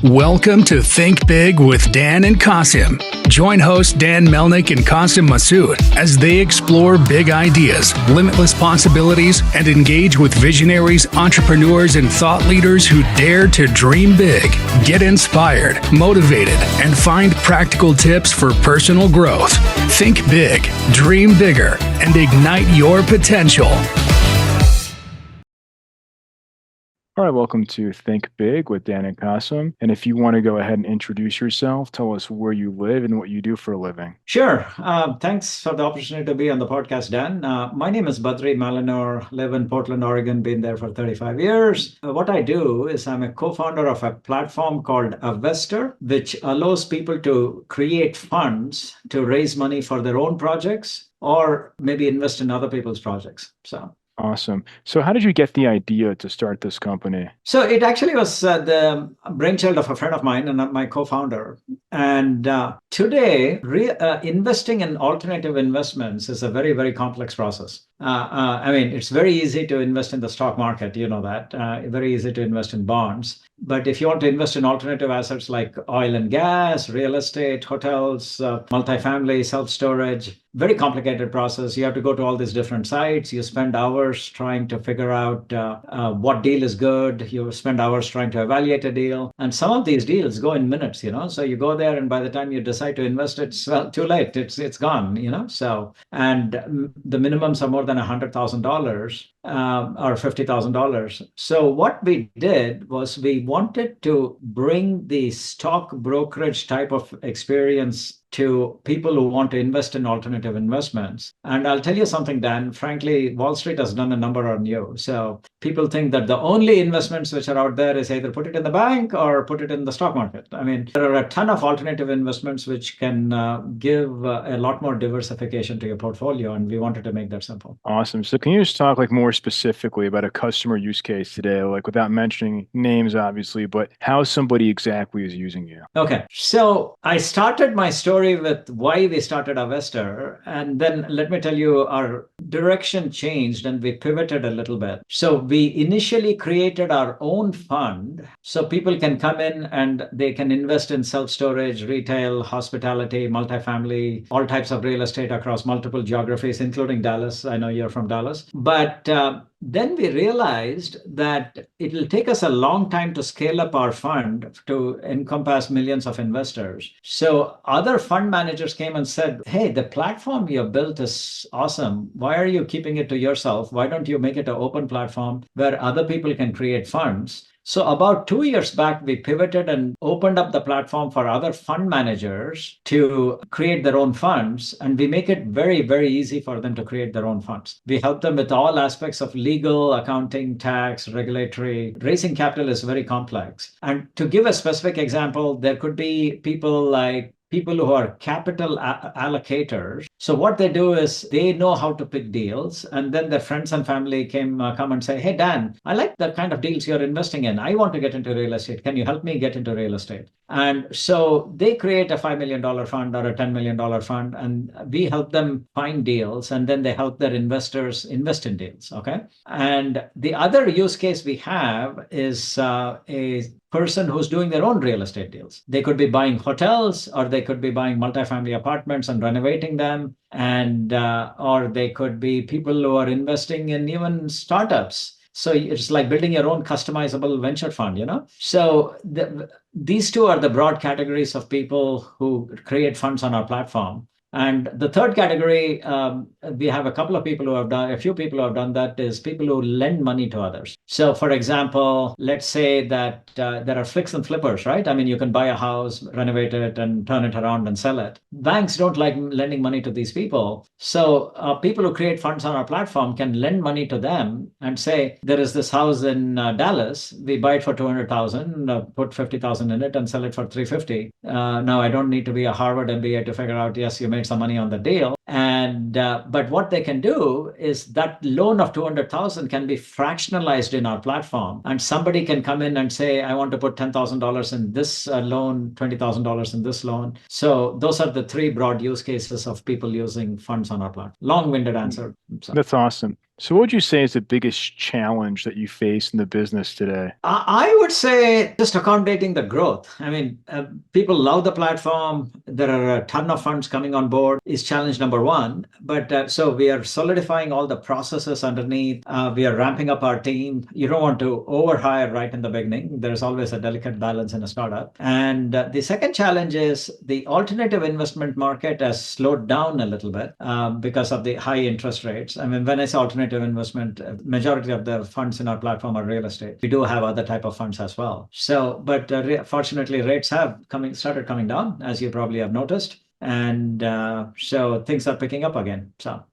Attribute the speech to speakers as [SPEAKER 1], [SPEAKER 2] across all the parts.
[SPEAKER 1] Welcome to Think Big with Dan and Qasim. Join hosts Dan Melnick and Qasim Masood as they explore big ideas, limitless possibilities, and engage with visionaries, entrepreneurs, and thought leaders who dare to dream big, get inspired, motivated, and find practical tips for personal growth. Think big, dream bigger, and ignite your potential.
[SPEAKER 2] All right, welcome to Think Big with Dan and Qasim. And if you want to go ahead and introduce yourself, tell us where you live and what you do for a living.
[SPEAKER 3] Sure. Thanks for the opportunity to be on the podcast, Dan. My name is Badri Malynur, live in Portland, Oregon, been there for 35 years. What I do is I'm a co-founder of a platform called Avestor, which allows people to create funds to raise money for their own projects or maybe invest in other people's projects.
[SPEAKER 2] Awesome. So how did you get the idea to start this company?
[SPEAKER 3] So it actually was the brainchild of a friend of mine and my co-founder. And today, investing in alternative investments is a very, very complex process. It's very easy to invest in the stock market, you know that. Very easy to invest in bonds. But if you want to invest in alternative assets like oil and gas, real estate, hotels, multifamily, self-storage, very complicated process. You have to go to all these different sites. You spend hours trying to figure out what deal is good. You spend hours trying to evaluate a deal. And some of these deals go in minutes, So you go there and by the time you decide to invest, it's too late. It's gone, And the minimums are more than $100,000 or $50,000. So what we did was we wanted to bring the stock brokerage type of experience to people who want to invest in alternative investments. And I'll tell you something, Dan, frankly, Wall Street has done a number on you. So people think that the only investments which are out there is either put it in the bank or put it in the stock market. There are a ton of alternative investments which can give a lot more diversification to your portfolio. And we wanted to make that simple.
[SPEAKER 2] Awesome. So can you just talk more specifically about a customer use case today, without mentioning names, obviously, but how somebody exactly is using you?
[SPEAKER 3] Okay. So I started my story with why we started Avestor. And then let me tell you, our direction changed and we pivoted a little bit. So we initially created our own fund so people can come in and they can invest in self-storage, retail, hospitality, multifamily, all types of real estate across multiple geographies, including Dallas. I know you're from Dallas. But then we realized that it will take us a long time to scale up our fund to encompass millions of investors. So other fund managers came and said, hey, the platform you built is awesome. Why are you keeping it to yourself? Why don't you make it an open platform where other people can create funds? So about 2 years back, we pivoted and opened up the platform for other fund managers to create their own funds. And we make it very, very easy for them to create their own funds. We help them with all aspects of legal, accounting, tax, regulatory. Raising capital is very complex. And to give a specific example, there could be people who are capital allocators. So what they do is they know how to pick deals. And then their friends and family come and say, hey, Dan, I like the kind of deals you're investing in. I want to get into real estate. Can you help me get into real estate? And so they create a $5 million fund or a $10 million fund, and we help them find deals. And then they help their investors invest in deals. Okay. And the other use case we have is a person who's doing their own real estate deals. They could be buying hotels, or they could be buying multifamily apartments and renovating them, and or they could be people who are investing in even startups. So it's like building your own customizable venture fund, So these two are the broad categories of people who create funds on our platform. And the third category, we have a few people who have done that, is people who lend money to others. So for example, let's say that there are fix and flippers, right? You can buy a house, renovate it, and turn it around and sell it. Banks don't like lending money to these people. So people who create funds on our platform can lend money to them and say, there is this house in Dallas, we buy it for $200,000, put $50,000 in it and sell it for $350. Now I don't need to be a Harvard MBA to figure out, yes, you made some money on the deal. And but what they can do is that loan of 200,000 can be fractionalized in our platform, and somebody can come in and say, I want to put $10,000 in this loan, $20,000 in this loan. So those are the three broad use cases of people using funds on our platform. Long-winded answer.
[SPEAKER 2] That's awesome. So what would you say is the biggest challenge that you face in the business today?
[SPEAKER 3] I would say just accommodating the growth. I mean, people love the platform. There are a ton of funds coming on board is challenge number one. But so we are solidifying all the processes underneath. We are ramping up our team. You don't want to overhire right in the beginning. There's always a delicate balance in a startup. And the second challenge is the alternative investment market has slowed down a little bit because of the high interest rates. I mean, when I say alternative investment, majority of the funds in our platform are real estate. We do have other type of funds as well. So, but fortunately, rates have started coming down, as you probably have noticed. And so things are picking up again. So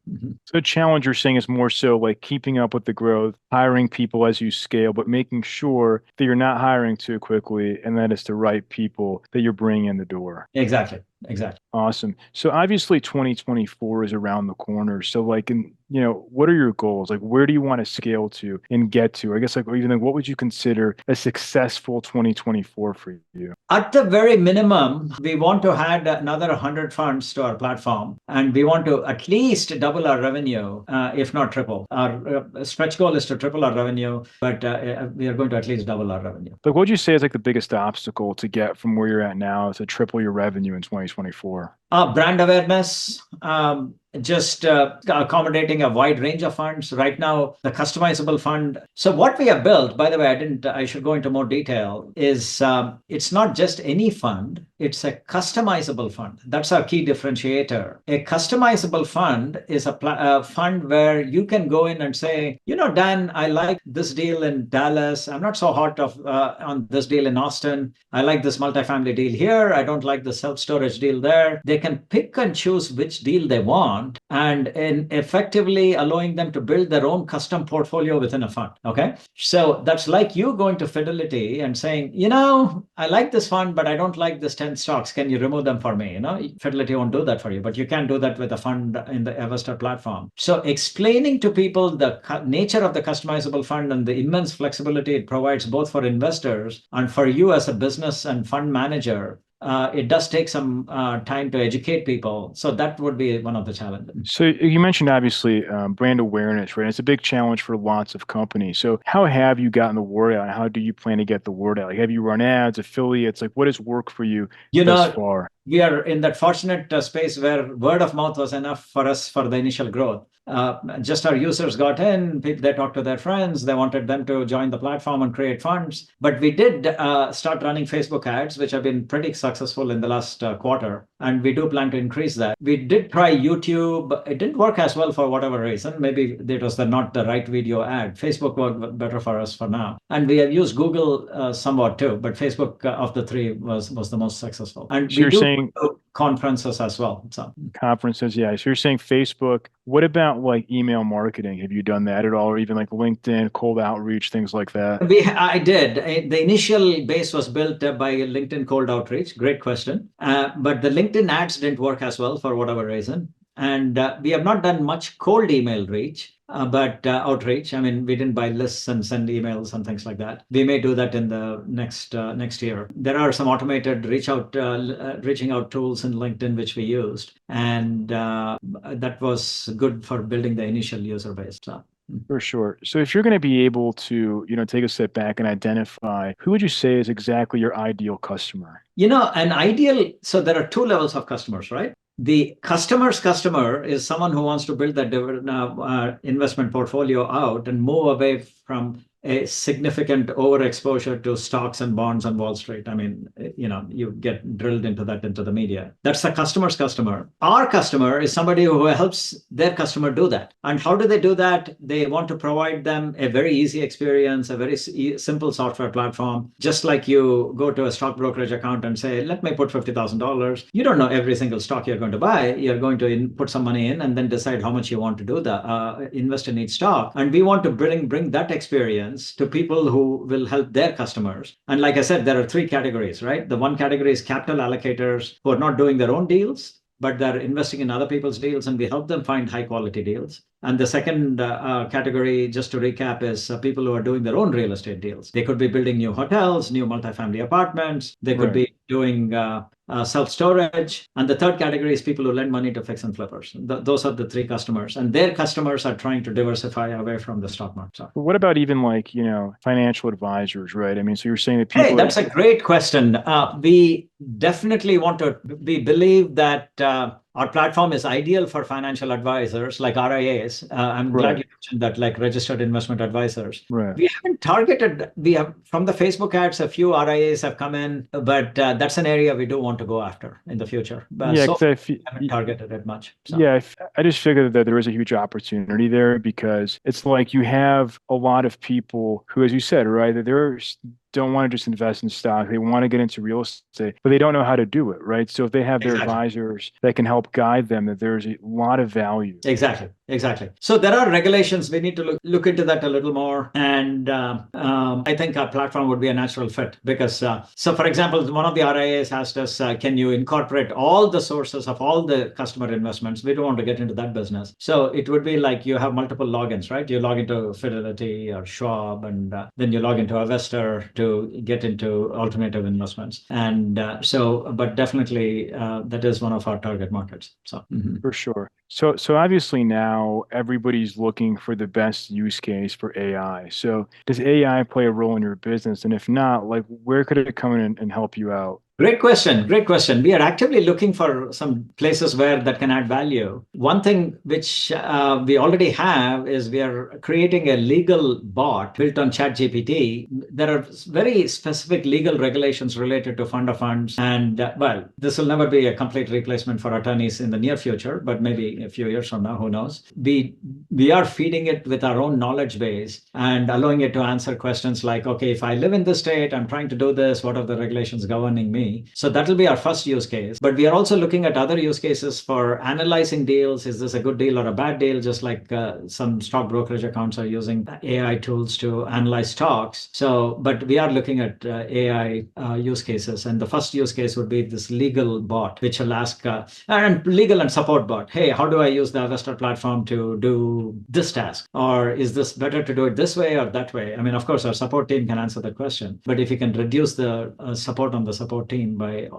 [SPEAKER 2] the challenge you're saying is more so like keeping up with the growth, hiring people as you scale, but making sure that you're not hiring too quickly and that it's the right people that you're bringing in the door.
[SPEAKER 3] Exactly.
[SPEAKER 2] Awesome. So obviously 2024 is around the corner. So like, what are your goals? Like, where do you want to scale to and get to? I guess like even like, what would you consider a successful 2024 for you?
[SPEAKER 3] At the very minimum, we want to add another 100 funds to our platform, and we want to at least double our revenue, if not triple. Our stretch goal is to triple our revenue, but we are going to at least double our revenue.
[SPEAKER 2] Like, what would you say is like the biggest obstacle to get from where you're at now to triple your revenue in 2024?
[SPEAKER 3] Brand awareness, just accommodating a wide range of funds. Right now, the customizable fund. So what we have built, by the way, I should go into more detail, is it's not just any fund, it's a customizable fund. That's our key differentiator. A customizable fund is a fund where you can go in and say, Dan, I like this deal in Dallas. I'm not so hot on this deal in Austin. I like this multifamily deal here. I don't like the self-storage deal there. They can pick and choose which deal they want, and in effectively allowing them to build their own custom portfolio within a fund. Okay. So that's like you going to Fidelity and saying, I like this fund, but I don't like this 10 stocks. Can you remove them for me? Fidelity won't do that for you, but you can do that with a fund in the Avestor platform. So explaining to people the nature of the customizable fund and the immense flexibility it provides both for investors and for you as a business and fund manager. It does take some time to educate people. So that would be one of the challenges.
[SPEAKER 2] So you mentioned obviously brand awareness, right? It's a big challenge for lots of companies. So how have you gotten the word out? How do you plan to get the word out? Like, have you run ads, affiliates? Like, what has worked for you thus far?
[SPEAKER 3] We are in that fortunate space where word of mouth was enough for us for the initial growth. Just our users got in, they talked to their friends, they wanted them to join the platform and create funds. But we did start running Facebook ads, which have been pretty successful in the last quarter. And we do plan to increase that. We did try YouTube. It didn't work as well for whatever reason. Maybe it was not the right video ad. Facebook worked better for us for now. And we have used Google somewhat too, but Facebook of the three was the most successful. And
[SPEAKER 2] so you're saying
[SPEAKER 3] conferences as well. So
[SPEAKER 2] conferences, yeah. So you're saying Facebook. What about like email marketing? Have you done that at all, or even like LinkedIn, cold outreach, things like that?
[SPEAKER 3] I did. The initial base was built by LinkedIn cold outreach. Great question. But the LinkedIn ads didn't work as well for whatever reason. And we have not done much cold email reach. But outreach, I mean, we didn't buy lists and send emails and things like that. We may do that in the next year. There are some automated reaching out tools in LinkedIn which we used, and that was good for building the initial user base. So.
[SPEAKER 2] For sure. So if you're going to be able to, take a step back and identify, who would you say is exactly your ideal customer?
[SPEAKER 3] So there are two levels of customers, right? The customer's customer is someone who wants to build that investment portfolio out and move away from a significant overexposure to stocks and bonds on Wall Street. I mean, you get drilled into the media. That's the customer's customer. Our customer is somebody who helps their customer do that. And how do they do that? They want to provide them a very easy experience, a very simple software platform. Just like you go to a stock brokerage account and say, let me put $50,000. You don't know every single stock you're going to buy. You're going to put some money in and then decide how much you want to do invest in each stock. And we want to bring that experience to people who will help their customers. And like I said, there are three categories, right? The one category is capital allocators who are not doing their own deals. but they're investing in other people's deals, and we help them find high quality deals. And the second category, just to recap, is people who are doing their own real estate deals. They could be building new hotels, new multifamily apartments. They could be doing self-storage. And the third category is people who lend money to fix and flippers. Those are the three customers. And their customers are trying to diversify away from the stock market. So,
[SPEAKER 2] what about even like, financial advisors, right? I mean, so you're saying that people...
[SPEAKER 3] Hey, that's a great question. We definitely we believe that our platform is ideal for financial advisors like RIAs. I'm glad you mentioned that, like registered investment advisors.
[SPEAKER 2] Right.
[SPEAKER 3] We haven't targeted, from the Facebook ads, a few RIAs have come in, but that's an area we do want to go after in the future.
[SPEAKER 2] Yeah,
[SPEAKER 3] so we haven't targeted it much. So.
[SPEAKER 2] Yeah, I just figured that there was a huge opportunity there, because it's like you have a lot of people who, as you said, right, that don't want to just invest in stock. They want to get into real estate, but they don't know how to do it, right? So if they have their advisors that can help guide them, that there's a lot of value.
[SPEAKER 3] Exactly. So there are regulations. We need to look into that a little more. And I think our platform would be a natural fit because, so for example, one of the RIAs asked us, can you incorporate all the sources of all the customer investments? We don't want to get into that business. So it would be like you have multiple logins, right? You log into Fidelity or Schwab, and then you log into Avestor to get into alternative investments. And but definitely that is one of our target markets. So
[SPEAKER 2] For sure. So obviously now everybody's looking for the best use case for AI. So does AI play a role in your business? And if not, like where could it come in and help you out?
[SPEAKER 3] Great question. We are actively looking for some places where that can add value. One thing which we already have is we are creating a legal bot built on ChatGPT. There are very specific legal regulations related to fund of funds. And this will never be a complete replacement for attorneys in the near future, but maybe a few years from now, who knows? We are feeding it with our own knowledge base and allowing it to answer questions like, okay, if I live in this state, I'm trying to do this, what are the regulations governing me? So that will be our first use case. But we are also looking at other use cases for analyzing deals. Is this a good deal or a bad deal? Just like some stock brokerage accounts are using AI tools to analyze stocks. So, but we are looking at AI use cases. And the first use case would be this legal bot, which will ask, and legal and support bot, hey, how do I use the Avestor platform to do this task? Or is this better to do it this way or that way? I mean, of course, our support team can answer that question. But if you can reduce the support on the support team by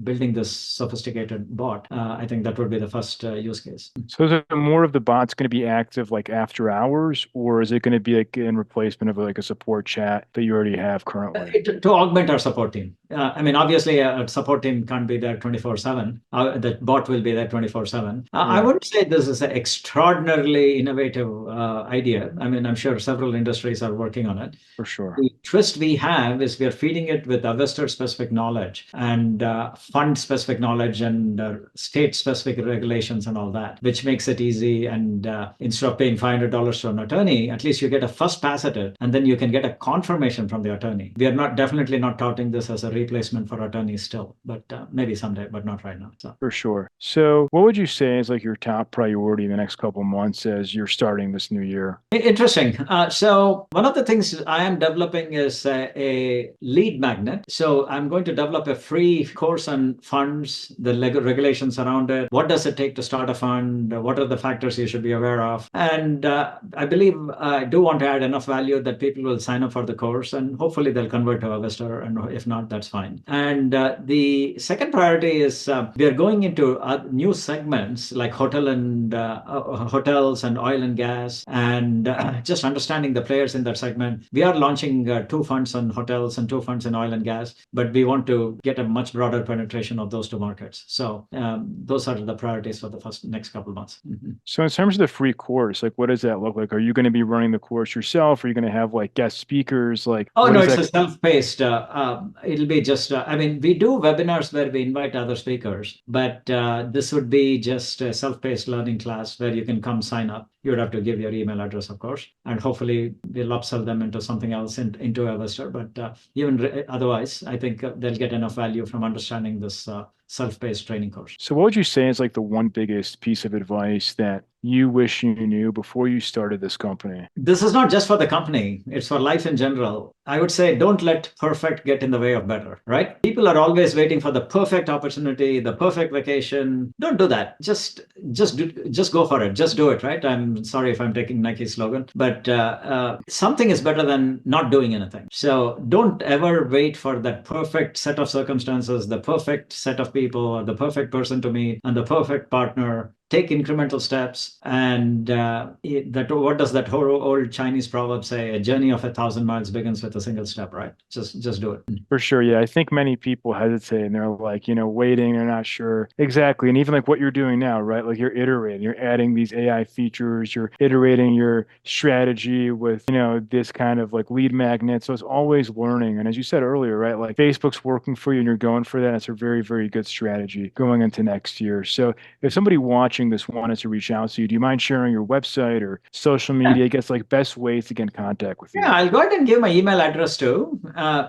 [SPEAKER 3] building this sophisticated bot, I think that would be the first use case.
[SPEAKER 2] So is it more of the bot's going to be active like after hours, or is it going to be like in replacement of like a support chat that you already have currently?
[SPEAKER 3] To augment our support team. I mean, obviously a support team can't be there 24/7. The bot will be there 24/7. I wouldn't say this is an extraordinarily innovative idea. I mean, I'm sure several industries are working on it.
[SPEAKER 2] For sure.
[SPEAKER 3] The twist we have is we are feeding it with Avestor specific knowledge and fund specific knowledge and state specific regulations and all that, which makes it easy. And instead of paying $500 to an attorney, at least you get a first pass at it, and then you can get a confirmation from the attorney. We are definitely not touting this as a replacement for attorneys still, but maybe someday, but not right now. So.
[SPEAKER 2] For sure. So what would you say is like your top priority in the next couple of months as you're starting this new year?
[SPEAKER 3] Interesting. So one of the things I am developing is a lead magnet. So I'm going to develop a free course on funds, the regulations around it. What does it take to start a fund? What are the factors you should be aware of? And I believe I do want to add enough value that people will sign up for the course, and hopefully they'll convert to Avestor. And if not, that's fine. And the second priority is we are going into new segments like hotels and oil and gas, and just understanding the players in that segment. We are launching 2 funds on hotels and 2 funds in oil and gas, but we want to get a much broader penetration of those 2 markets. So those are the priorities for the next couple of months. Mm-hmm.
[SPEAKER 2] So in terms of the free course, like what does that look like? Are you going to be running the course yourself? Are you going to have like guest speakers? Like,
[SPEAKER 3] oh no, it's a self-paced. It'll be just. I mean, we do webinars where we invite other speakers, but this would be just a self-paced learning class where you can come sign up. You would have to give your email address, of course, and hopefully we'll upsell them into something else into Avestor. But otherwise, I think they'll get enough value from understanding this self-paced training course.
[SPEAKER 2] So what would you say is like the one biggest piece of advice that you wish you knew before you started this company?
[SPEAKER 3] This is not just for the company, it's for life in general. I would say don't let perfect get in the way of better, right? People are always waiting for the perfect opportunity, the perfect vacation. Don't do that. Just go for it. Just do it, right? I'm sorry if I'm taking Nike's slogan, but something is better than not doing anything. So don't ever wait for that perfect set of circumstances, the perfect set of people, or the perfect person to meet, and the perfect partner. Take incremental steps, and what does that whole old Chinese proverb say? A journey of 1,000 miles begins with a single step, right? Just do it.
[SPEAKER 2] For sure, yeah. I think many people hesitate and they're like, waiting, they're not sure exactly. And even like what you're doing now, right? Like you're iterating, you're adding these AI features, you're iterating your strategy with, this kind of like lead magnet. So it's always learning. And as you said earlier, right? Like Facebook's working for you and you're going for that. It's a very, very good strategy going into next year. So if somebody watching this wanted to reach out to you, do you mind sharing your website or social media? I guess like best ways to get in contact with you.
[SPEAKER 3] Yeah, I'll go ahead and give my email address too.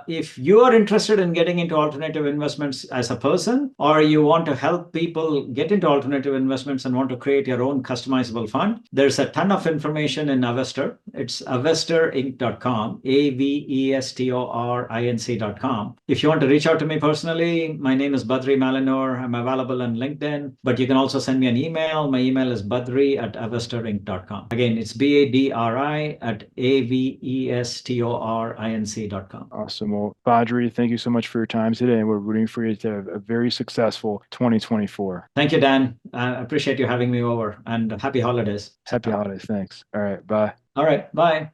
[SPEAKER 3] If you are interested in getting into alternative investments as a person, or you want to help people get into alternative investments and want to create your own customizable fund, there's a ton of information in Avestor. It's avestorinc.com, Avestorinc.com. If you want to reach out to me personally, my name is Badri Malynur. I'm available on LinkedIn, but you can also send me an email. My email is badri@avestorinc.com. Again, it's BADRI@AVESTORINC.com.
[SPEAKER 2] Awesome. Well, Badri, thank you so much for your time today. And we're rooting for you to have a very successful 2024.
[SPEAKER 3] Thank you, Dan. I appreciate you having me over, and happy holidays.
[SPEAKER 2] Happy holidays. Thanks. All right. Bye.
[SPEAKER 3] All right. Bye.